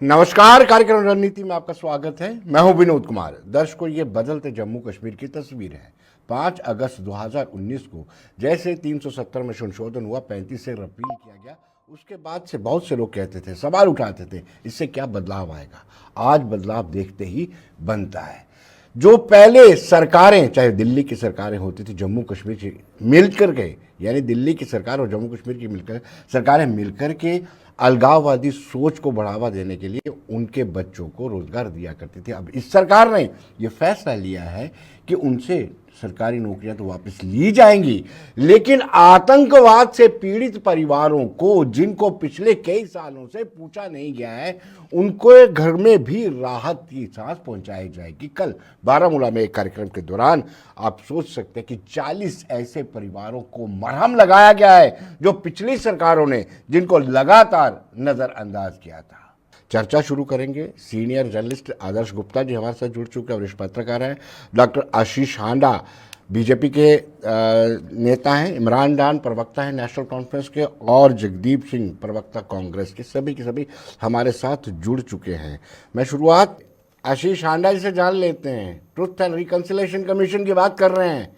नमस्कार। कार्यक्रम रणनीति में आपका स्वागत है। मैं हूं विनोद कुमार। दर्शकों, ये बदलते जम्मू कश्मीर की तस्वीर है। 5 अगस्त 2019 को जैसे 370 में संशोधन हुआ, 35 से रिपील किया गया, उसके बाद से बहुत से लोग कहते थे, सवाल उठाते थे, इससे क्या बदलाव आएगा। आज बदलाव देखते ही बनता है। जो पहले सरकारें, चाहे दिल्ली की सरकारें होती थी, जम्मू कश्मीर की मिलकर के, यानी दिल्ली की सरकार और जम्मू कश्मीर की मिलकर सरकारें मिलकर के अलगाववादी सोच को बढ़ावा देने के लिए उनके बच्चों को रोजगार दिया करती थी। अब इस सरकार ने यह फैसला लिया है कि उनसे सरकारी नौकरियां तो वापस ली जाएंगी, लेकिन आतंकवाद से पीड़ित परिवारों को, जिनको पिछले कई सालों से पूछा नहीं गया है, उनको घर में भी राहत की सांस पहुंचाई जाएगी। कल बारामूला में एक कार्यक्रम के दौरान आप सोच सकते हैं कि 40 ऐसे परिवारों को मरहम लगाया गया है जो पिछली सरकारों ने जिनको लगातार नजरअंदाज किया था। चर्चा शुरू करेंगे। सीनियर जर्नलिस्ट आदर्श गुप्ता जी हमारे साथ जुड़ चुके हैं, वरिष्ठ पत्रकार हैं। डॉक्टर आशीष हांडा बीजेपी के नेता हैं, इमरान डान प्रवक्ता हैं नेशनल कॉन्फ्रेंस के, और जगदीप सिंह प्रवक्ता कांग्रेस के। सभी के सभी हमारे साथ जुड़ चुके हैं। मैं शुरुआत आशीष हांडा जी से जान लेते हैं। ट्रुथ एंड रिकंसिलिएशन कमीशन की बात कर रहे हैं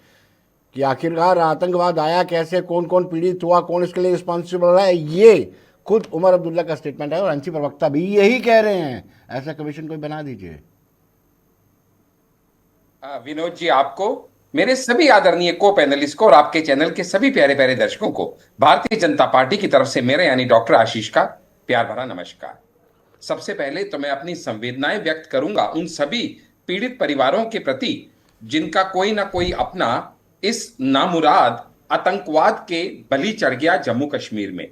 कि आखिरकार आतंकवाद आया कैसे, कौन कौन पीड़ित हुआ, कौन इसके लिए रिस्पॉन्सिबल है। ये खुद उमर अब्दुल्ला का स्टेटमेंट है और एनसी प्रवक्ता भी यही कह रहे हैं। ऐसा कमीशन कोई बना दीजिए। विनोद जी, आपको, मेरे सभी आदरणीय को पैनलिस्ट को और आपके चैनल के सभी प्यारे प्यारे दर्शकों को भारतीय जनता पार्टी की तरफ से मेरे यानी डॉक्टर आशीष का प्यार भरा नमस्कार। सबसे पहले तो मैं अपनी संवेदनाएं व्यक्त करूंगा उन सभी पीड़ित परिवारों के प्रति जिनका कोई ना कोई अपना इस नामुराद आतंकवाद के बलि चढ़ गया जम्मू कश्मीर में।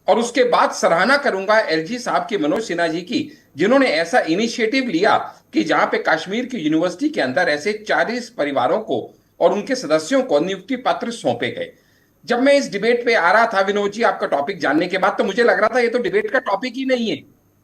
और उसके बाद सराहना करूंगा एलजी साहब की, मनोज सिन्हा जी की, जिन्होंने ऐसा इनिशिएटिव लिया कि जहां पे कश्मीर की यूनिवर्सिटी के अंदर ऐसे 40 परिवारों को और उनके सदस्यों को नियुक्ति पत्र सौंपे गए। जब मैं इस डिबेट पे आ रहा था विनोद जी, आपका टॉपिक जानने के बाद, तो मुझे लग रहा था ये तो डिबेट का टॉपिक ही नहीं है,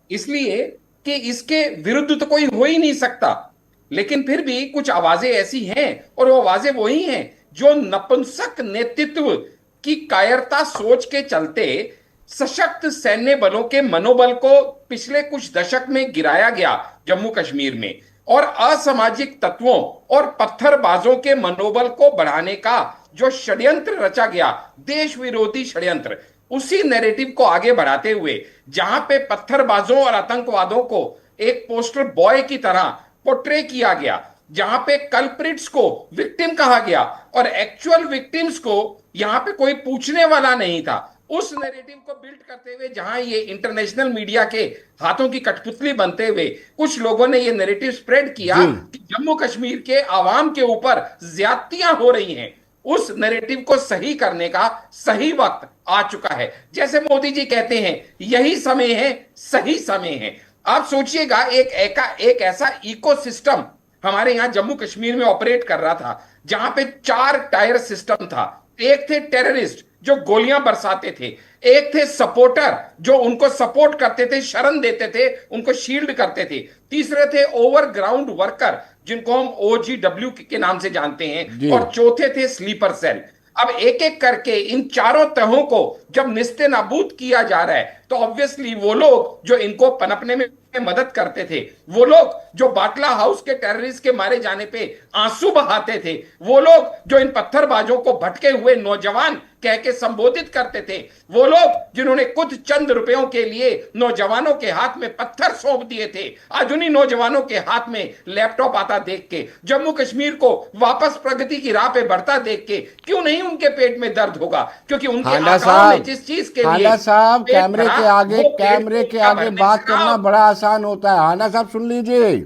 इसलिए कि इसके विरुद्ध तो कोई हो ही नहीं सकता। लेकिन फिर भी कुछ आवाजें ऐसी हैं, और वो आवाजें वही हैं जो नपुंसक नेतृत्व की कायरता सोच के चलते सशक्त सैन्य बलों के मनोबल को पिछले कुछ दशक में गिराया गया जम्मू कश्मीर में, और असामाजिक तत्वों और पत्थरबाजों के मनोबल को बढ़ाने का जो षड्यंत्र रचा गया, देश विरोधी षड्यंत्र, उसी नैरेटिव को आगे बढ़ाते हुए जहां पे पत्थरबाजों और आतंकवादों को एक पोस्टर बॉय की तरह पोर्ट्रे किया गया, जहां पे कल्प्रिट्स को विक्टिम कहा गया और एक्चुअल विक्टिम्स को यहां पे कोई पूछने वाला नहीं था, उस नैरेटिव को बिल्ड करते हुए जहां ये इंटरनेशनल मीडिया के हाथों की कठपुतली बनते हुए कुछ लोगों ने ये नैरेटिव स्प्रेड किया कि जम्मू कश्मीर के आवाम के ऊपर ज्यादतियां हो रही हैं, उस नैरेटिव को सही करने का सही वक्त आ चुका है। जैसे मोदी जी कहते हैं, यही समय है, सही समय है। आप सोचिएगा, एक ऐसा इकोसिस्टम हमारे यहां जम्मू कश्मीर में ऑपरेट कर रहा था जहां पे 4 टायर सिस्टम था। एक थे टेररिस्ट जो गोलियां बरसाते थे, एक थे सपोर्टर जो उनको सपोर्ट करते थे, शरण देते थे, उनको शील्ड करते थे, तीसरे थे ओवरग्राउंड वर्कर जिनको हम OGW के नाम से जानते हैं, और चौथे थे स्लीपर सेल। अब एक एक करके इन चारों तहों को जब निस्ते नाबूद किया जा रहा है, तो ऑब्वियसली वो लोग जो इनको पनपने में मदद करते थे, वो लोग जो बाटला हाउस के टेररिस्ट के मारे जाने पे आंसू बहाते थे, वो लोग जो इन पत्थरबाजों को भटके हुए नौजवान कह के संबोधित करते थे, वो लोग जिन्होंने कुछ चंद रुपयों के लिए नौजवानों के हाथ में पत्थर सौंप दिए थे, आज उन्हीं नौजवानों के हाथ में लैपटॉप आता देख के, जम्मू कश्मीर को वापस प्रगति की राह पे बढ़ता देख के क्यों नहीं उनके पेट में दर्द होगा? क्योंकि उनके आकाओं ने जिस चीज के लिए साहब कैमरे के आगे बात करना बड़ा आसान होता है। हांडा साहब सुन लीजिए,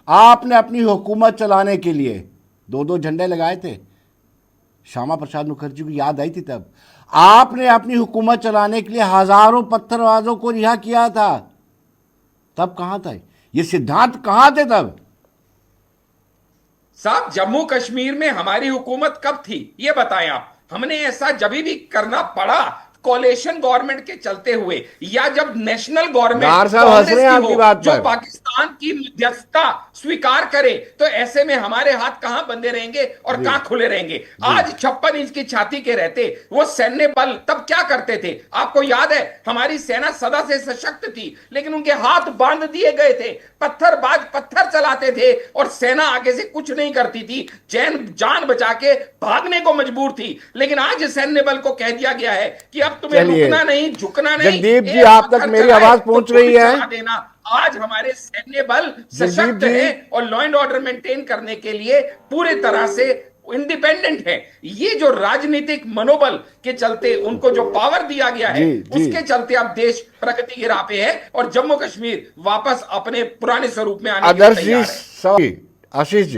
आपने अपनी हुकूमत चलाने के लिए 2-2 झंडे लगाए थे। श्यामा प्रसाद मुखर्जी को याद आई थी तब। आपने अपनी हुकूमत चलाने के लिए हजारों पत्थरबाजों को रिहा किया था। तब कहां था ये सिद्धांत, कहां थे तब? साहब, जम्मू कश्मीर में हमारी हुकूमत कब थी ये बताएं आप। हमने ऐसा जब भी करना पड़ा कोलेशन गवर्नमेंट के चलते हुए या जब नेशनल गवर्नमेंट नार साहब हंस रहे हैं आपकी बात जो पर। पाकिस्तान की मध्यस्थता स्वीकार करे, तो ऐसे में हमारे हाथ कहां बंधे रहेंगे और कहां खुले रहेंगे। आज 56 इंच की छाती के रहते वो सैन्य बल तब क्या करते थे? आपको याद है, हमारी सेना सदा से सशक्त थी, लेकिन उनके हाथ बांध दिए गए थे, पत्थरबाज पत्थर चलाते थे और सेना आगे से कुछ नहीं करती थी, जान बचा के भागने को मजबूर थी। लेकिन आज सैन्य बल को कह दिया गया है कि अब तुम्हें रुकना नहीं, झुकना नहीं। जगदीप जी, एक आप तक पत्थर मेरी चलाए आवाज तो पहुंच गोली रही है? चला देना। आज हमारे सैन्य बल सशक्त जी। है और लॉ एंड ऑर्डर मेंटेन करने के लिए पूरे तरह से इंडिपेंडेंट है। ये जो राजनीतिक मनोबल के चलते उनको जो पावर दिया गया है, जी। उसके चलते अब देश प्रगति की राह पे है और जम्मू कश्मीर वापस अपने पुराने स्वरूप में आने के लिए आदर्श जी, तैयार है। आशीष जी,